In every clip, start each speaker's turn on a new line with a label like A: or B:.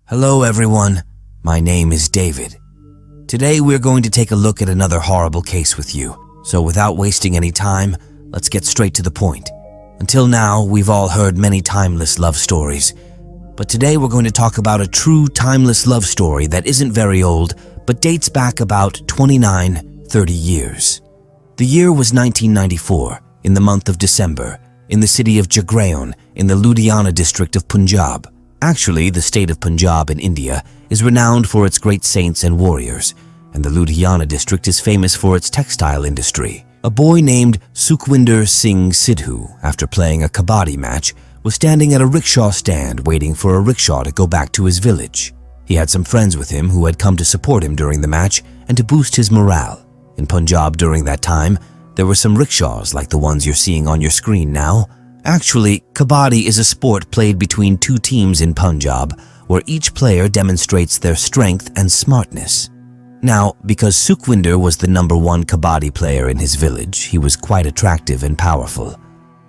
A: Hello everyone, my name is David. Today we're going to take a look at another horrible case with you. So without wasting any time, let's get straight to the point. Until now, we've all heard many timeless love stories. But today we're going to talk about a true timeless love story that isn't very old, but dates back about 30 years. The year was 1994, in the month of December, in the city of Jagraon, in the Ludhiana district of Punjab. Actually, the state of Punjab in India is renowned for its great saints and warriors, and the Ludhiana district is famous for its textile industry. A boy named Sukhwinder Singh Sidhu, after playing a kabaddi match, was standing at a rickshaw stand waiting for a rickshaw to go back to his village. He had some friends with him who had come to support him during the match and to boost his morale. In Punjab during that time, there were some rickshaws like the ones you're seeing on your screen now. Actually, kabaddi is a sport played between two teams in Punjab, where each player demonstrates their strength and smartness. Now, because Sukhwinder was the #1 kabaddi player in his village, he was quite attractive and powerful.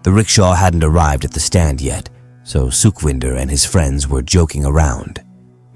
A: The rickshaw hadn't arrived at the stand yet, so Sukhwinder and his friends were joking around.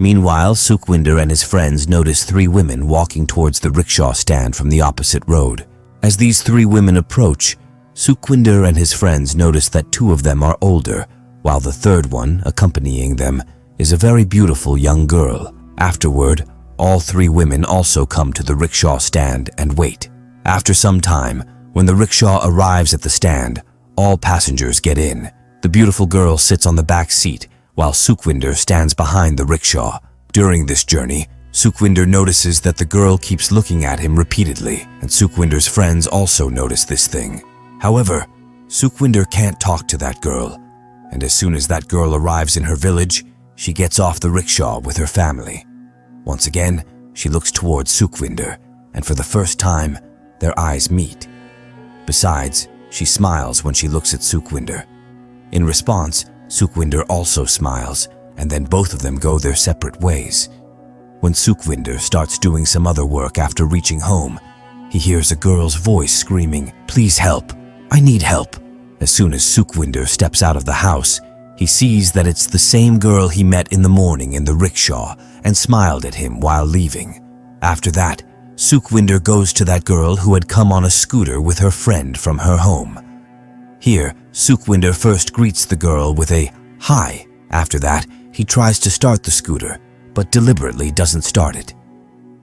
A: Meanwhile, Sukhwinder and his friends noticed 3 women walking towards the rickshaw stand from the opposite road. As these 3 women approach, Sukhwinder and his friends notice that 2 of them are older, while the third one, accompanying them, is a very beautiful young girl. Afterward, all 3 women also come to the rickshaw stand and wait. After some time, when the rickshaw arrives at the stand, all passengers get in. The beautiful girl sits on the back seat, while Sukhwinder stands behind the rickshaw. During this journey, Sukhwinder notices that the girl keeps looking at him repeatedly, and Sukhwinder's friends also notice this thing. However, Sukhwinder can't talk to that girl, and as soon as that girl arrives in her village, she gets off the rickshaw with her family. Once again, she looks towards Sukhwinder, and for the first time, their eyes meet. Besides, she smiles when she looks at Sukhwinder. In response, Sukhwinder also smiles, and then both of them go their separate ways. When Sukhwinder starts doing some other work after reaching home, he hears a girl's voice screaming, "Please help! I need help!" As soon as Sukhwinder steps out of the house, he sees that it's the same girl he met in the morning in the rickshaw and smiled at him while leaving. After that, Sukhwinder goes to that girl who had come on a scooter with her friend from her home. Here, Sukhwinder first greets the girl with a "hi." After that, he tries to start the scooter, but deliberately doesn't start it.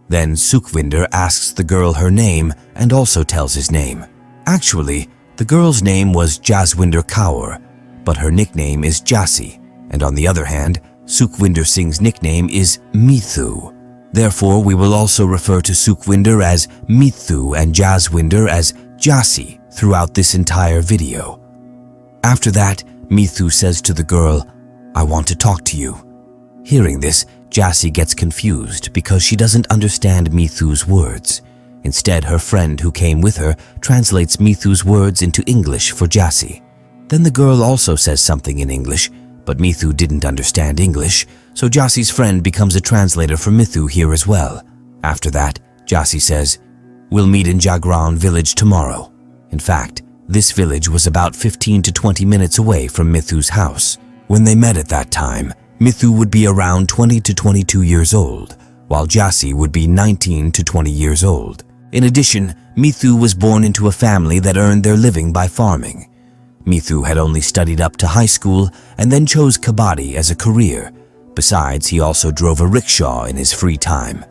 A: Then Sukhwinder asks the girl her name and also tells his name. Actually, the girl's name was Jaswinder Kaur, but her nickname is Jassi, and on the other hand, Sukhwinder Singh's nickname is Mithu. Therefore, we will also refer to Sukhwinder as Mithu and Jaswinder as Jassi throughout this entire video. After that, Mithu says to the girl, "I want to talk to you." Hearing this, Jassi gets confused because she doesn't understand Mithu's words. Instead, her friend who came with her translates Mithu's words into English for Jassi. Then the girl also says something in English, but Mithu didn't understand English, so Jassi's friend becomes a translator for Mithu here as well. After that, Jassi says, "We'll meet in Jagraon village tomorrow." In fact, this village was about 15 to 20 minutes away from Mithu's house. When they met at that time, Mithu would be around 20 to 22 years old, while Jassi would be 19 to 20 years old. In addition, Mithu was born into a family that earned their living by farming. Mithu had only studied up to high school and then chose kabaddi as a career. Besides, he also drove a rickshaw in his free time.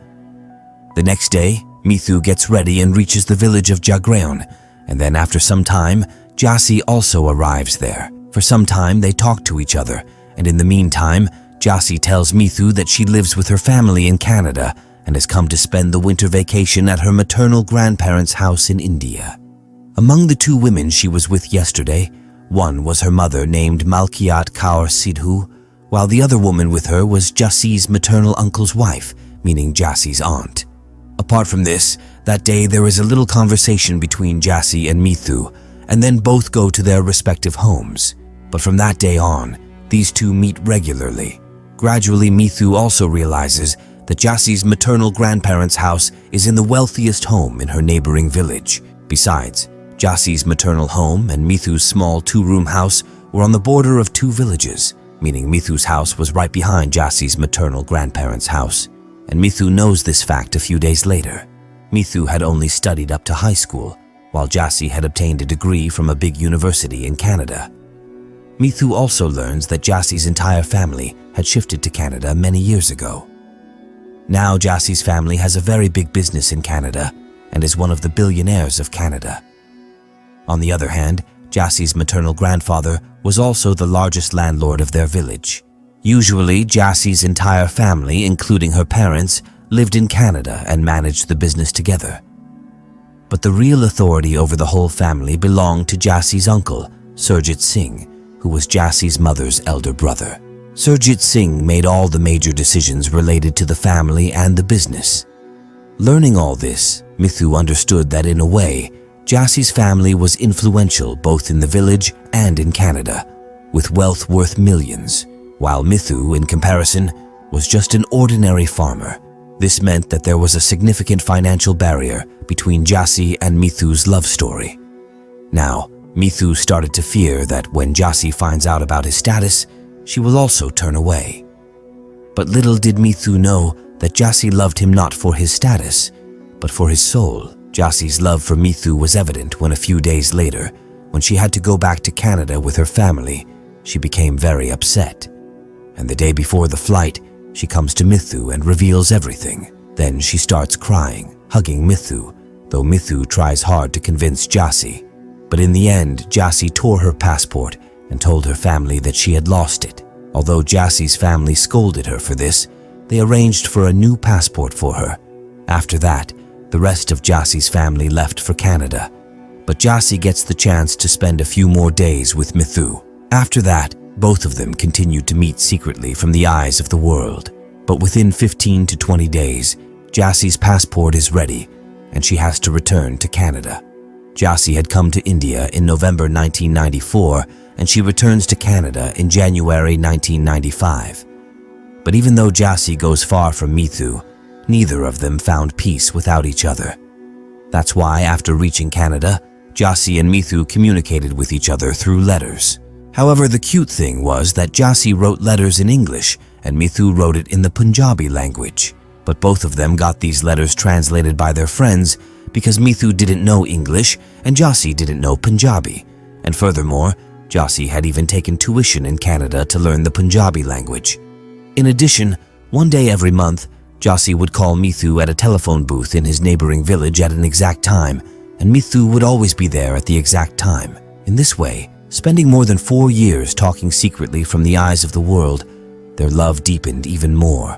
A: The next day, Mithu gets ready and reaches the village of Jagraon, and then after some time, Jassi also arrives there. For some time, they talk to each other, and in the meantime, Jassi tells Mithu that she lives with her family in Canada and has come to spend the winter vacation at her maternal grandparents' house in India. Among the 2 women she was with yesterday, one was her mother named Malkiat Kaur Sidhu, while the other woman with her was Jassi's maternal uncle's wife, meaning Jassi's aunt. Apart from this, that day there is a little conversation between Jassi and Mithu, and then both go to their respective homes. But from that day on, these 2 meet regularly. Gradually, Mithu also realizes that Jassi's maternal grandparents' house is in the wealthiest home in her neighboring village. Besides, Jassi's maternal home and Mithu's small 2-room house were on the border of 2 villages. meaning Mithu's house was right behind Jassi's maternal grandparents' house, and Mithu knows this fact a few days later. Mithu had only studied up to high school, while Jassi had obtained a degree from a big university in Canada. Mithu also learns that Jassi's entire family had shifted to Canada many years ago. Now Jassi's family has a very big business in Canada and is one of the billionaires of Canada. On the other hand, Jassi's maternal grandfather was also the largest landlord of their village. Usually, Jassi's entire family, including her parents, lived in Canada and managed the business together. But the real authority over the whole family belonged to Jassi's uncle, Surjit Singh, who was Jassi's mother's elder brother. Surjit Singh made all the major decisions related to the family and the business. Learning all this, Mithu understood that in a way, Jassi's family was influential both in the village and in Canada, with wealth worth millions, while Mithu, in comparison, was just an ordinary farmer. This meant that there was a significant financial barrier between Jassi and Mithu's love story. Now, Mithu started to fear that when Jassi finds out about his status, she will also turn away. But little did Mithu know that Jassi loved him not for his status, but for his soul. Jassi's love for Mithu was evident when a few days later, when she had to go back to Canada with her family, she became very upset. And the day before the flight, she comes to Mithu and reveals everything. Then she starts crying, hugging Mithu, though Mithu tries hard to convince Jassi. But in the end, Jassi tore her passport and told her family that she had lost it. Although Jassi's family scolded her for this, they arranged for a new passport for her. After that, the rest of Jassi's family left for Canada, but Jassi gets the chance to spend a few more days with Mithu. After that, both of them continued to meet secretly from the eyes of the world. But within 15 to 20 days, Jassi's passport is ready, and she has to return to Canada. Jassi had come to India in November 1994, and she returns to Canada in January 1995. But even though Jassi goes far from Mithu, neither of them found peace without each other. That's why, after reaching Canada, Jassi and Mithu communicated with each other through letters. However, the cute thing was that Jassi wrote letters in English and Mithu wrote it in the Punjabi language. But both of them got these letters translated by their friends because Mithu didn't know English and Jassi didn't know Punjabi. And furthermore, Jassi had even taken tuition in Canada to learn the Punjabi language. In addition, one day every month, Jassi would call Mithu at a telephone booth in his neighboring village at an exact time, and Mithu would always be there at the exact time. In this way, spending more than 4 years talking secretly from the eyes of the world, their love deepened even more.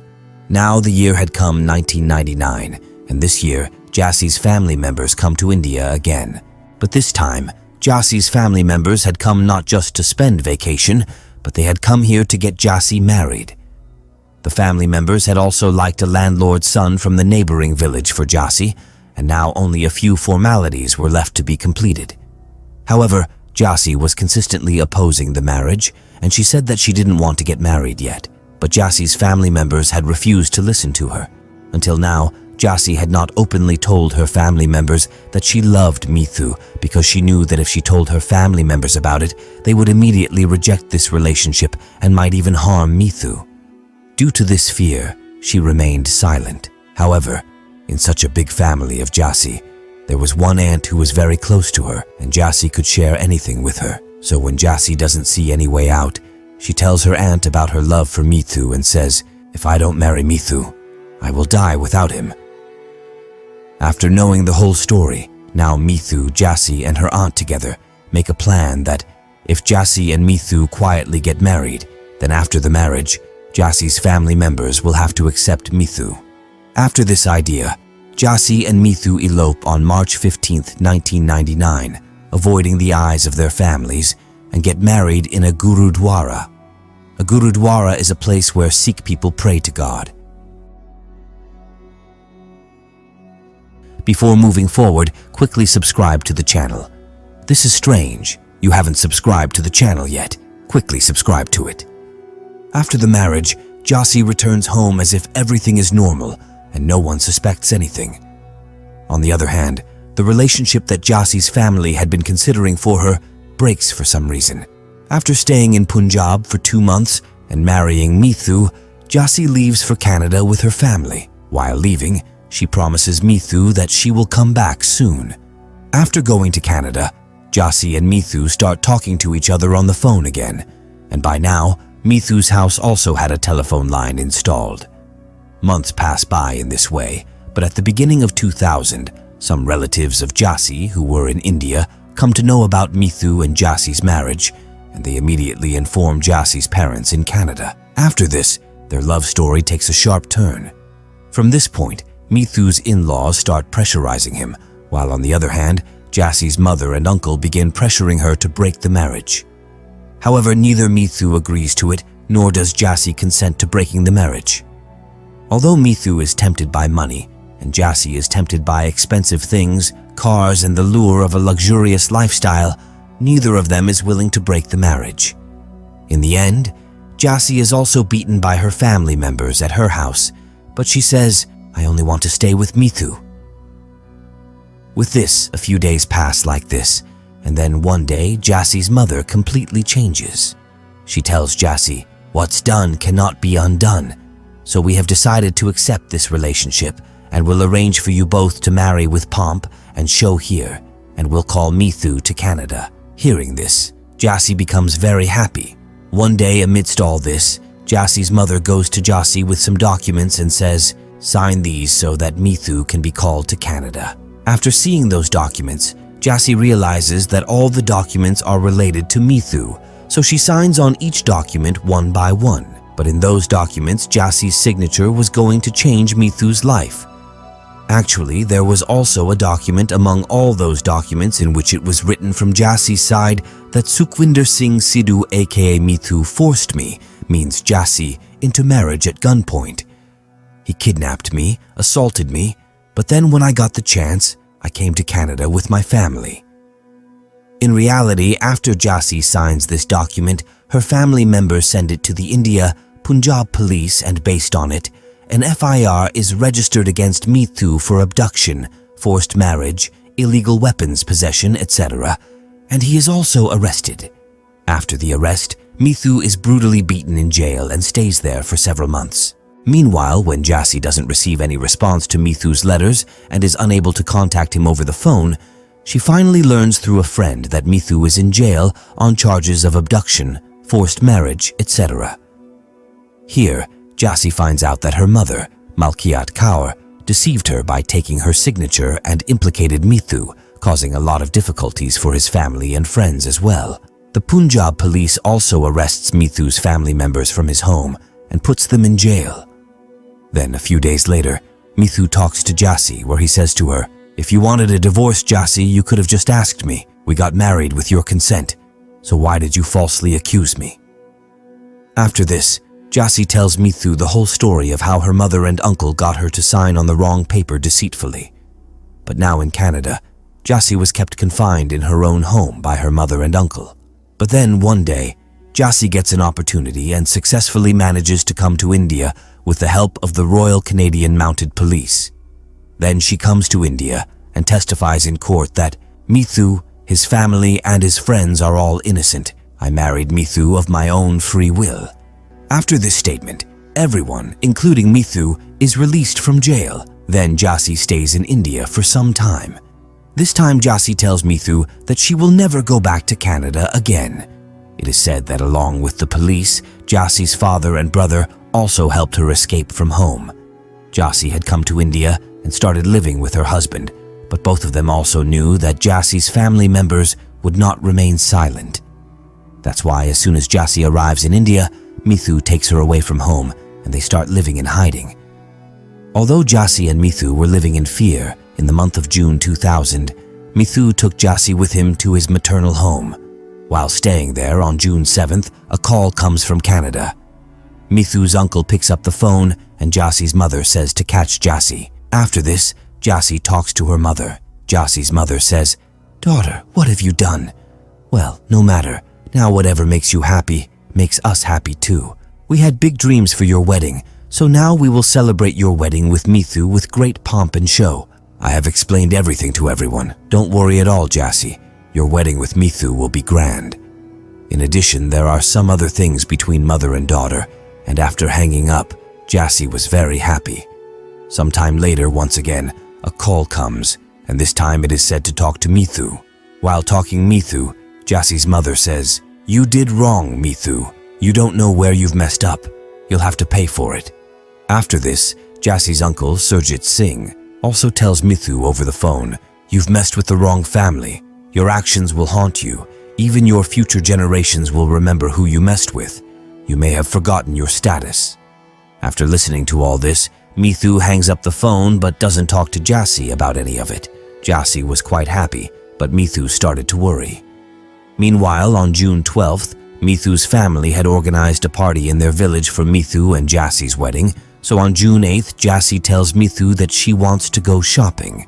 A: Now the year had come 1999, and this year, Jassi's family members come to India again. But this time, Jassi's family members had come not just to spend vacation, but they had come here to get Jassi married. The family members had also liked a landlord's son from the neighboring village for Jassi, and now only a few formalities were left to be completed. However, Jassi was consistently opposing the marriage, and she said that she didn't want to get married yet. But Jassi's family members had refused to listen to her. Until now, Jassi had not openly told her family members that she loved Mithu because she knew that if she told her family members about it, they would immediately reject this relationship and might even harm Mithu. Due to this fear, she remained silent. However, in such a big family of Jassi, there was one aunt who was very close to her, and Jassi could share anything with her. So when Jassi doesn't see any way out, she tells her aunt about her love for Mithu and says, "If I don't marry Mithu, I will die without him." After knowing the whole story, now Mithu, Jassi, and her aunt together make a plan that if Jassi and Mithu quietly get married, then after the marriage, Jassi's family members will have to accept Mithu. After this idea, Jassi and Mithu elope on March 15, 1999, avoiding the eyes of their families, and get married in a gurudwara. A gurudwara is a place where Sikh people pray to God. Before moving forward, quickly subscribe to the channel. This is strange. You haven't subscribed to the channel yet. Quickly subscribe to it. After the marriage, Jassi returns home as if everything is normal and no one suspects anything. On the other hand, the relationship that Jassi's family had been considering for her breaks for some reason. After staying in Punjab for 2 months, and marrying Mithu, Jassi leaves for Canada with her family. While leaving, she promises Mithu that she will come back soon. After going to Canada, Jassi and Mithu start talking to each other on the phone again, and by now, Mithu's house also had a telephone line installed. Months pass by in this way, but at the beginning of 2000, some relatives of Jassi who were in India come to know about Mithu and Jassi's marriage, and they immediately inform Jassi's parents in Canada. After this, their love story takes a sharp turn. From this point, Mithu's in-laws start pressurizing him, while on the other hand, Jassi's mother and uncle begin pressuring her to break the marriage. However, neither Mithu agrees to it, nor does Jassi consent to breaking the marriage. Although Mithu is tempted by money, and Jassi is tempted by expensive things, cars, and the lure of a luxurious lifestyle, neither of them is willing to break the marriage. In the end, Jassi is also beaten by her family members at her house, but she says, "I only want to stay with Mithu." With this, a few days pass like this, and then one day, Jassi's mother completely changes. She tells Jassi, "What's done cannot be undone, so we have decided to accept this relationship and will arrange for you both to marry with pomp and show here, and we'll call Mithu to Canada." Hearing this, Jassi becomes very happy. One day, amidst all this, Jassi's mother goes to Jassi with some documents and says, "Sign these so that Mithu can be called to Canada." After seeing those documents, Jassi realizes that all the documents are related to Mithu, so she signs on each document one by one. But in those documents, Jassi's signature was going to change Mithu's life. Actually, there was also a document among all those documents in which it was written from Jassi's side that Sukhwinder Singh Sidhu aka Mithu forced me, means Jassi, into marriage at gunpoint. He kidnapped me, assaulted me, but then when I got the chance, I came to Canada with my family. In reality, after Jassi signs this document, her family members send it to the India Punjab police, and based on it, an FIR is registered against Mithu for abduction, forced marriage, illegal weapons possession, etc., and he is also arrested. After the arrest, Mithu is brutally beaten in jail and stays there for several months. Meanwhile, when Jassi doesn't receive any response to Mithu's letters and is unable to contact him over the phone, she finally learns through a friend that Mithu is in jail on charges of abduction, forced marriage, etc. Here, Jassi finds out that her mother, Malkiat Kaur, deceived her by taking her signature and implicated Mithu, causing a lot of difficulties for his family and friends as well. The Punjab police also arrests Mithu's family members from his home and puts them in jail. Then, a few days later, Mithu talks to Jassi, where he says to her, "If you wanted a divorce, Jassi, you could have just asked me. We got married with your consent, so why did you falsely accuse me?" After this, Jassi tells Mithu the whole story of how her mother and uncle got her to sign on the wrong paper deceitfully. But now in Canada, Jassi was kept confined in her own home by her mother and uncle. But then one day, Jassi gets an opportunity and successfully manages to come to India with the help of the Royal Canadian Mounted Police. Then she comes to India and testifies in court that Mithu, his family, and his friends are all innocent. I married Mithu of my own free will. After this statement, everyone, including Mithu, is released from jail. Then Jassi stays in India for some time. This time Jassi tells Mithu that she will never go back to Canada again. It is said that along with the police, Jassi's father and brother also helped her escape from home. Jassi had come to India and started living with her husband, but both of them also knew that Jassi's family members would not remain silent. That's why as soon as Jassi arrives in India, Mithu takes her away from home and they start living in hiding. Although Jassi and Mithu were living in fear, in the month of June 2000, Mithu took Jassi with him to his maternal home. While staying there on June 7th, a call comes from Canada. Mithu's uncle picks up the phone and Jassi's mother says to catch Jassi. After this, Jassi talks to her mother. Jassi's mother says, "Daughter, what have you done?" "Well, no matter. Now whatever makes you happy makes us happy too. We had big dreams for your wedding, so now we will celebrate your wedding with Mithu with great pomp and show. I have explained everything to everyone. Don't worry at all, Jassi. Your wedding with Mithu will be grand." In addition, there are some other things between mother and daughter, and after hanging up, Jassy was very happy. Sometime later, once again, a call comes, and this time it is said to talk to Mithu. While talking Mithu, Jassy's mother says, "You did wrong, Mithu. You don't know where you've messed up. You'll have to pay for it." After this, Jassy's uncle, Surjit Singh, also tells Mithu over the phone, "You've messed with the wrong family. Your actions will haunt you. Even your future generations will remember who you messed with. You may have forgotten your status." After listening to all this, Mithu hangs up the phone but doesn't talk to Jassy about any of it. Jassy was quite happy, but Mithu started to worry. Meanwhile, on June 12th, Mithu's family had organized a party in their village for Mithu and Jassy's wedding, so on June 8th, Jassy tells Mithu that she wants to go shopping.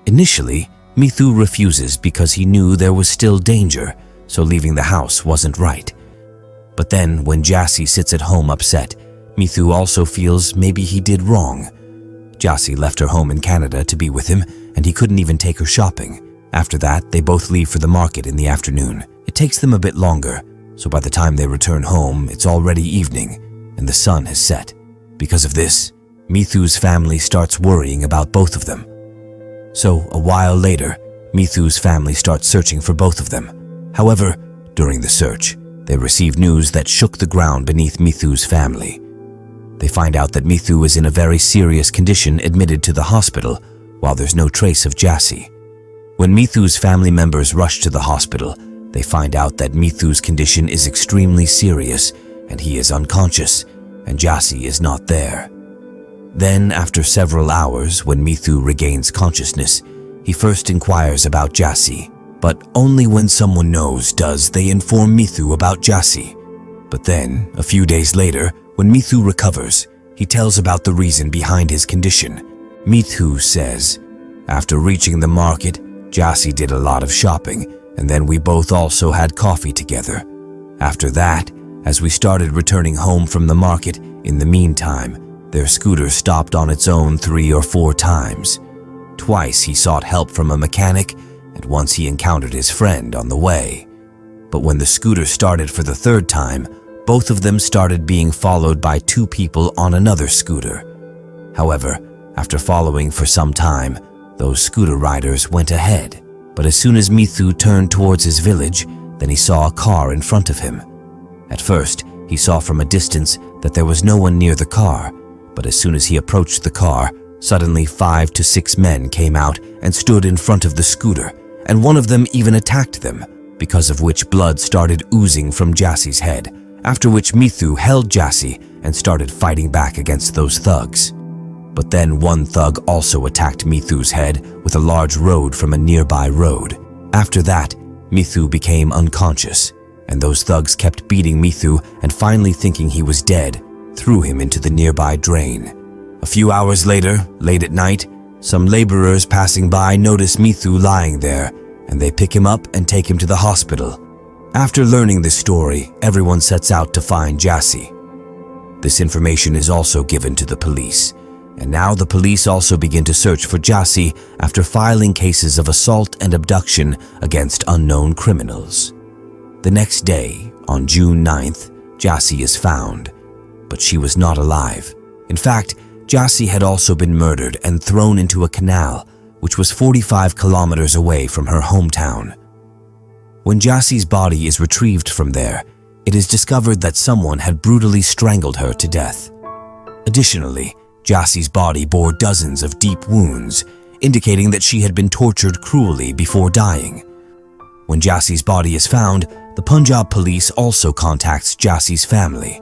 A: Initially, Mithu refuses because he knew there was still danger, so leaving the house wasn't right. But then, when Jassy sits at home upset, Mithu also feels maybe he did wrong. Jassy left her home in Canada to be with him, and he couldn't even take her shopping. After that, they both leave for the market in the afternoon. It takes them a bit longer, so by the time they return home, it's already evening, and the sun has set. Because of this, Mithu's family starts worrying about both of them. So, a while later, Mithu's family starts searching for both of them. However, during the search, they receive news that shook the ground beneath Mithu's family. They find out that Mithu is in a very serious condition, admitted to the hospital, while there's no trace of Jassy. When Mithu's family members rush to the hospital, they find out that Mithu's condition is extremely serious, and he is unconscious, and Jassy is not there. Then, after several hours, when Mithu regains consciousness, he first inquires about Jassy, but only when someone knows does they inform Mithu about Jassy. But then, a few days later, when Mithu recovers, he tells about the reason behind his condition. Mithu says, "After reaching the market, Jassy did a lot of shopping, and then we both also had coffee together. After that, as we started returning home from the market, in the meantime, their scooter stopped on its own 3 or 4 times. Twice he sought help from a mechanic, and once he encountered his friend on the way. But when the scooter started for the 3rd time, both of them started being followed by 2 people on another scooter. However, after following for some time, those scooter riders went ahead. But as soon as Mithu turned towards his village, then he saw a car in front of him. At first, he saw from a distance that there was no one near the car, but as soon as he approached the car, suddenly 5 to 6 men came out and stood in front of the scooter, and one of them even attacked them, because of which blood started oozing from Jassy's head, after which Mithu held Jassy and started fighting back against those thugs. But then one thug also attacked Mithu's head with a large rod from a nearby road. After that, Mithu became unconscious, and those thugs kept beating Mithu, and finally thinking he was dead, threw him into the nearby drain. A few hours later, late at night, some laborers passing by notice Mithu lying there, and they pick him up and take him to the hospital. After learning this story, everyone sets out to find Jassy. This information is also given to the police, and now the police also begin to search for Jassy after filing cases of assault and abduction against unknown criminals. The next day, on June 9th, Jassy is found, but she was not alive. In fact, Jassy had also been murdered and thrown into a canal, which was 45 kilometers away from her hometown. When Jassy's body is retrieved from there, it is discovered that someone had brutally strangled her to death. Additionally, Jassy's body bore dozens of deep wounds, indicating that she had been tortured cruelly before dying. When Jassy's body is found, the Punjab police also contacts Jassy's family.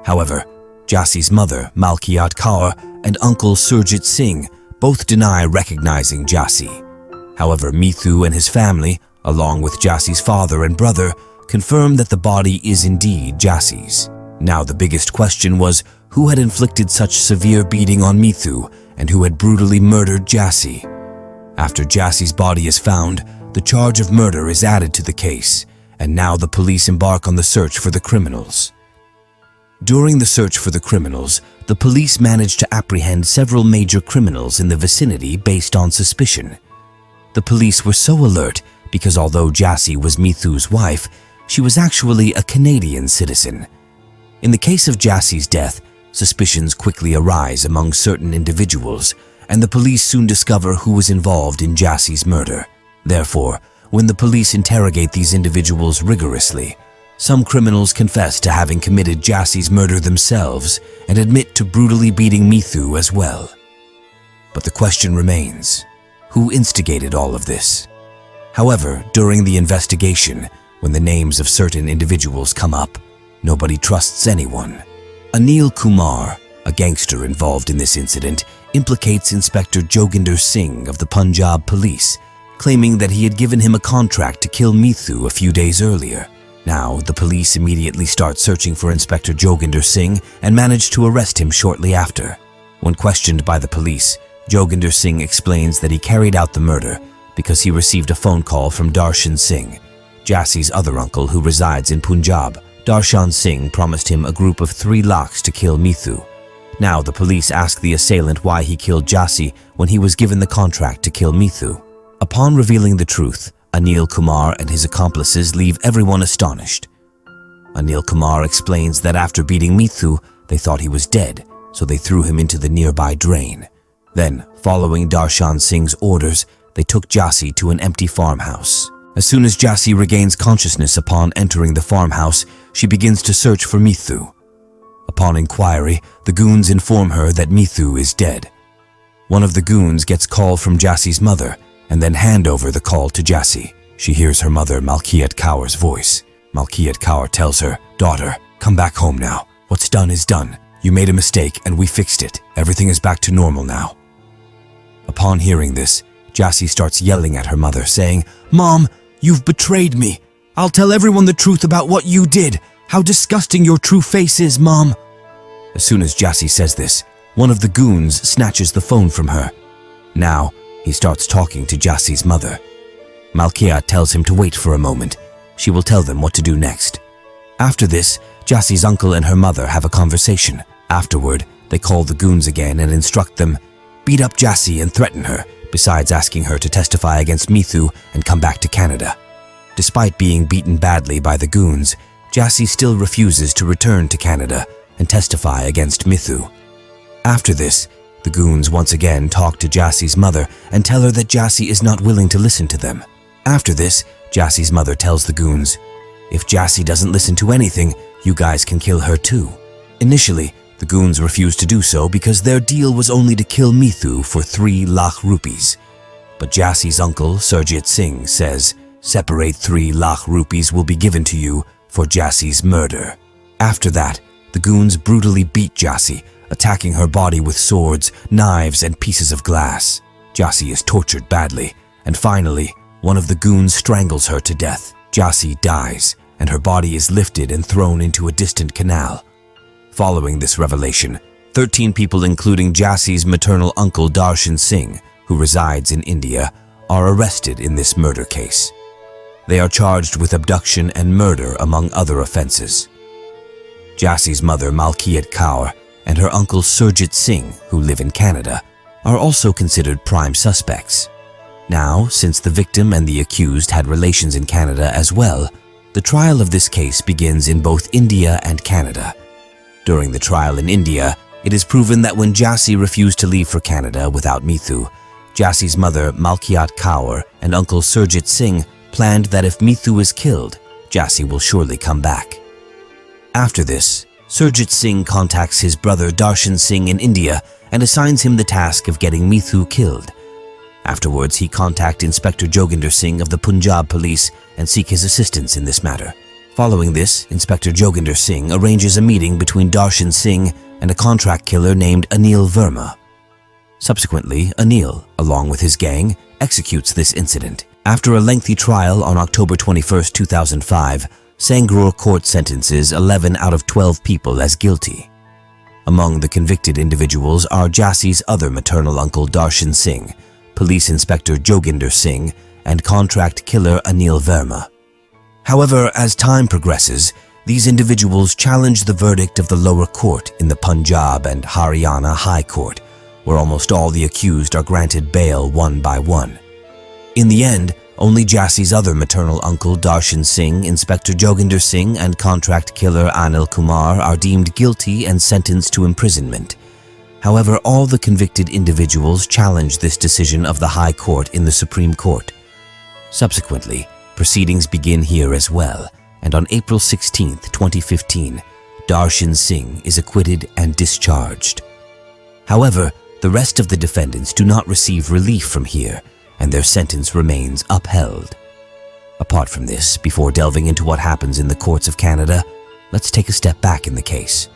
A: However, Jassy's mother, Malkiat Kaur, and uncle Surjit Singh both deny recognizing Jassy. However, Mithu and his family, along with Jassy's father and brother, confirm that the body is indeed Jassy's. Now the biggest question was who had inflicted such severe beating on Mithu and who had brutally murdered Jassy. After Jassy's body is found, the charge of murder is added to the case, and now the police embark on the search for the criminals. During the search for the criminals, the police managed to apprehend several major criminals in the vicinity based on suspicion. The police were so alert because although Jassy was Mithu's wife, she was actually a Canadian citizen. In the case of Jassie's death, suspicions quickly arise among certain individuals, and the police soon discover who was involved in Jassie's murder. Therefore, when the police interrogate these individuals rigorously, some criminals confess to having committed Jassie's murder themselves and admit to brutally beating Mithu as well. But the question remains, who instigated all of this? However, during the investigation, when the names of certain individuals come up, nobody trusts anyone. Anil Kumar, a gangster involved in this incident, implicates Inspector Joginder Singh of the Punjab Police, claiming that he had given him a contract to kill Mithu a few days earlier. Now, the police immediately start searching for Inspector Joginder Singh and manage to arrest him shortly after. When questioned by the police, Joginder Singh explains that he carried out the murder because he received a phone call from Darshan Singh, Jassie's other uncle who resides in Punjab. Darshan Singh promised him a group of 3 lakhs to kill Mithu. Now the police ask the assailant why he killed Jassie when he was given the contract to kill Mithu. Upon revealing the truth, Anil Kumar and his accomplices leave everyone astonished. Anil Kumar explains that after beating Mithu, they thought he was dead, so they threw him into the nearby drain. Then, following Darshan Singh's orders, they took Jassie to an empty farmhouse. As soon as Jassie regains consciousness upon entering the farmhouse, she begins to search for Mithu. Upon inquiry, the goons inform her that Mithu is dead. One of the goons gets call from Jassie's mother and then hand over the call to Jassie. She hears her mother Malkiat Kaur's voice. Malkiat Kaur tells her, "Daughter, come back home now. What's done is done. You made a mistake and we fixed it. Everything is back to normal now." Upon hearing this, Jassie starts yelling at her mother, saying, "Mom, you've betrayed me. I'll tell everyone the truth about what you did. How disgusting your true face is, Mom." As soon as Jassie says this, one of the goons snatches the phone from her. Now, he starts talking to Jassie's mother. Malkia tells him to wait for a moment. She will tell them what to do next. After this, Jassie's uncle and her mother have a conversation. Afterward, they call the goons again and instruct them, beat up Jassie and threaten her, besides asking her to testify against Mithu and come back to Canada. Despite being beaten badly by the goons, Jassie still refuses to return to Canada and testify against Mithu. After this, the goons once again talk to Jassie's mother and tell her that Jassie is not willing to listen to them. After this, Jassie's mother tells the goons, "If Jassie doesn't listen to anything, you guys can kill her too." Initially, the goons refuse to do so because their deal was only to kill Mithu for 3 lakh rupees. But Jassie's uncle, Surjit Singh, says, "Separate 3 lakh rupees will be given to you for Jassie's murder." After that, the goons brutally beat Jassie, attacking her body with swords, knives, and pieces of glass. Jassie is tortured badly, and finally, one of the goons strangles her to death. Jassie dies, and her body is lifted and thrown into a distant canal. Following this revelation, 13 people including Jassie's maternal uncle Darshan Singh, who resides in India, are arrested in this murder case. They are charged with abduction and murder among other offenses. Jassie's mother Malkiat Kaur and her uncle Surjit Singh, who live in Canada, are also considered prime suspects. Now, since the victim and the accused had relations in Canada as well, the trial of this case begins in both India and Canada. During the trial in India, it is proven that when Jassie refused to leave for Canada without Mithu, Jassie's mother Malkiat Kaur and uncle Surjit Singh planned that if Mithu is killed, Jassie will surely come back. After this, Surjit Singh contacts his brother Darshan Singh in India and assigns him the task of getting Mithu killed. Afterwards, he contacts Inspector Joginder Singh of the Punjab Police and seek his assistance in this matter. Following this, Inspector Joginder Singh arranges a meeting between Darshan Singh and a contract killer named Anil Verma. Subsequently, Anil, along with his gang, executes this incident. After a lengthy trial on October 21, 2005, Sangrur court sentences 11 out of 12 people as guilty. Among the convicted individuals are Jassie's other maternal uncle Darshan Singh, Police Inspector Joginder Singh, and contract killer Anil Verma. However, as time progresses, these individuals challenge the verdict of the lower court in the Punjab and Haryana High Court, where almost all the accused are granted bail one by one. In the end, only Jassie's other maternal uncle Darshan Singh, Inspector Joginder Singh, and contract killer Anil Kumar are deemed guilty and sentenced to imprisonment. However, all the convicted individuals challenge this decision of the High Court in the Supreme Court. Subsequently, proceedings begin here as well, and on April 16, 2015, Darshan Singh is acquitted and discharged. However, the rest of the defendants do not receive relief from here, and their sentence remains upheld. Apart from this, before delving into what happens in the courts of Canada, let's take a step back in the case.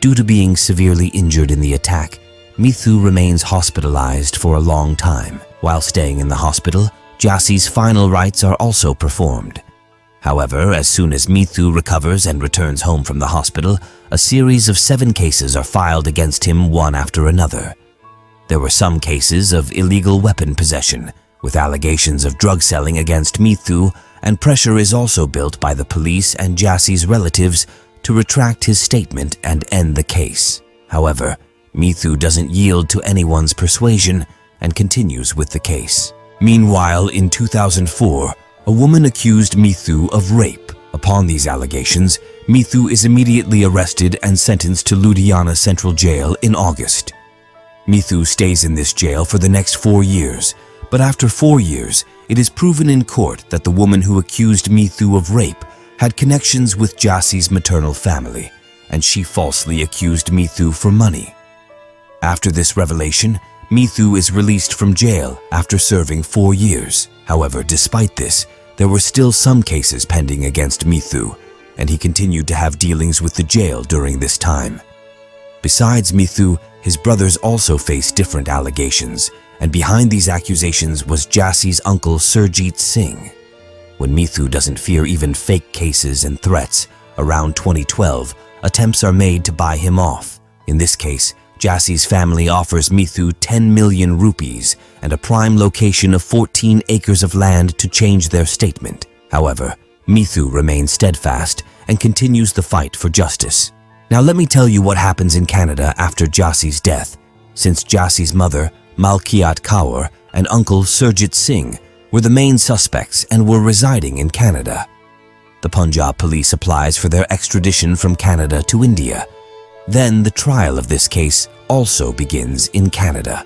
A: Due to being severely injured in the attack, Mithu remains hospitalized for a long time. While staying in the hospital, Jassie's final rites are also performed. However, as soon as Mithu recovers and returns home from the hospital, a series of 7 cases are filed against him one after another. There were some cases of illegal weapon possession, with allegations of drug selling against Mithu, and pressure is also built by the police and Jassie's relatives to retract his statement and end the case. However, Mithu doesn't yield to anyone's persuasion and continues with the case. Meanwhile, in 2004, a woman accused Mithu of rape. Upon these allegations, Mithu is immediately arrested and sentenced to Ludhiana Central Jail in August. Mithu stays in this jail for the next 4 years, but after 4 years, it is proven in court that the woman who accused Mithu of rape had connections with Jassie's maternal family, and she falsely accused Mithu for money. After this revelation, Mithu is released from jail after serving 4 years. However, despite this, there were still some cases pending against Mithu, and he continued to have dealings with the jail during this time. Besides Mithu, his brothers also faced different allegations, and behind these accusations was Jassie's uncle Surjit Singh. When Mithu doesn't fear even fake cases and threats, around 2012, attempts are made to buy him off. In this case, Jassie's family offers Mithu 10 million rupees and a prime location of 14 acres of land to change their statement. However, Mithu remains steadfast and continues the fight for justice. Now let me tell you what happens in Canada after Jassie's death, since Jassie's mother, Malkiat Kaur, and uncle Surjit Singh were the main suspects and were residing in Canada. The Punjab police applies for their extradition from Canada to India. Then the trial of this case also begins in Canada.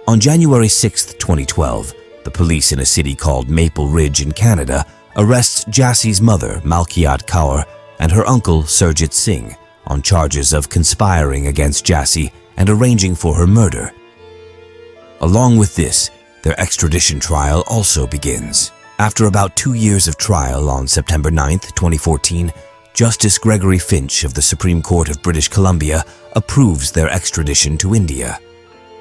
A: On January 6, 2012, the police in a city called Maple Ridge in Canada arrests Jassie's mother, Malkiat Kaur, and her uncle, Surjit Singh, on charges of conspiring against Jassie and arranging for her murder. Along with this, their extradition trial also begins. After about 2 years of trial on September 9, 2014, Justice Gregory Finch of the Supreme Court of British Columbia approves their extradition to India.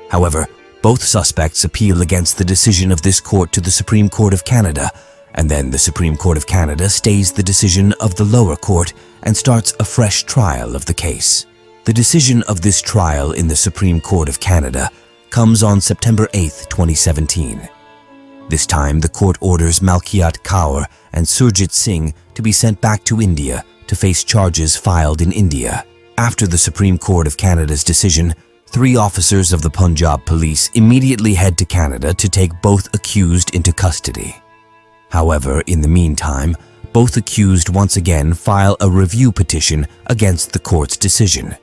A: However, both suspects appeal against the decision of this court to the Supreme Court of Canada, and then the Supreme Court of Canada stays the decision of the lower court and starts a fresh trial of the case. The decision of this trial in the Supreme Court of Canada comes on September 8, 2017. This time, the court orders Malkiat Kaur and Surjit Singh to be sent back to India to face charges filed in India. After the Supreme Court of Canada's decision, 3 officers of the Punjab police immediately head to Canada to take both accused into custody. However, in the meantime, both accused once again file a review petition against the court's decision.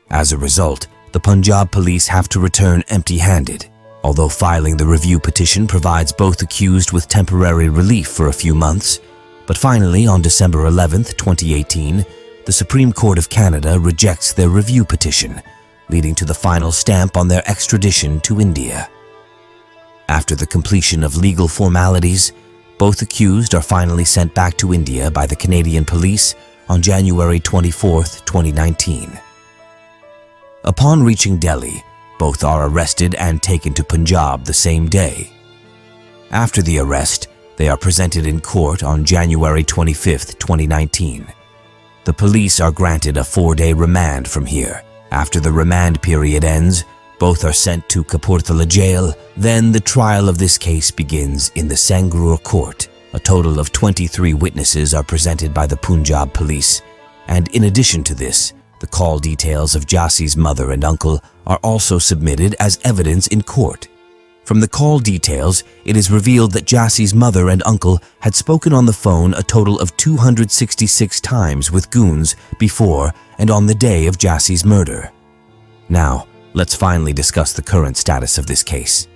A: As a result, the Punjab police have to return empty-handed. Although filing the review petition provides both accused with temporary relief for a few months, but finally on December 11, 2018, the Supreme Court of Canada rejects their review petition, leading to the final stamp on their extradition to India. After the completion of legal formalities, both accused are finally sent back to India by the Canadian police on January 24, 2019. Upon reaching Delhi, both are arrested and taken to Punjab the same day. After the arrest, they are presented in court on January 25, 2019. The police are granted a 4-day remand from here. After the remand period ends, both are sent to Kapurthala jail. Then the trial of this case begins in the Sangrur court. A total of 23 witnesses are presented by the Punjab police, and in addition to this, the call details of Jassie's mother and uncle are also submitted as evidence in court. From the call details, it is revealed that Jassie's mother and uncle had spoken on the phone a total of 266 times with goons before and on the day of Jassie's murder. Now, let's finally discuss the current status of this case.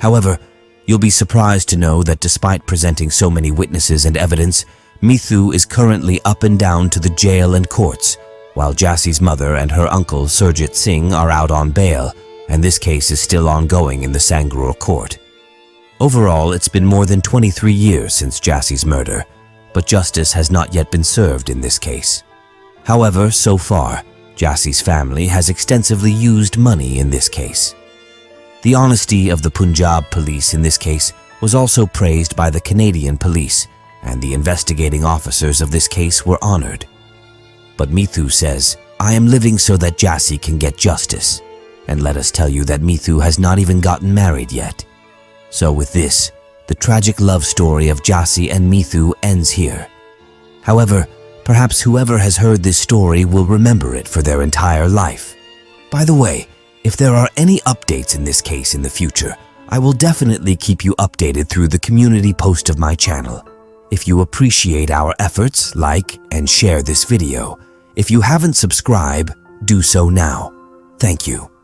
A: However, you'll be surprised to know that despite presenting so many witnesses and evidence, Mithu is currently up and down to the jail and courts, while Jassie's mother and her uncle Surjit Singh are out on bail, and this case is still ongoing in the Sangrur court. Overall, it's been more than 23 years since Jassie's murder, but justice has not yet been served in this case. However, so far, Jassie's family has extensively used money in this case. The honesty of the Punjab police in this case was also praised by the Canadian police, and the investigating officers of this case were honored. But Mithu says, "I am living so that Jassie can get justice." And let us tell you that Mithu has not even gotten married yet. So with this, the tragic love story of Jassie and Mithu ends here. However, perhaps whoever has heard this story will remember it for their entire life. By the way, if there are any updates in this case in the future, I will definitely keep you updated through the community post of my channel. If you appreciate our efforts, like and share this video. If you haven't subscribed, do so now. Thank you.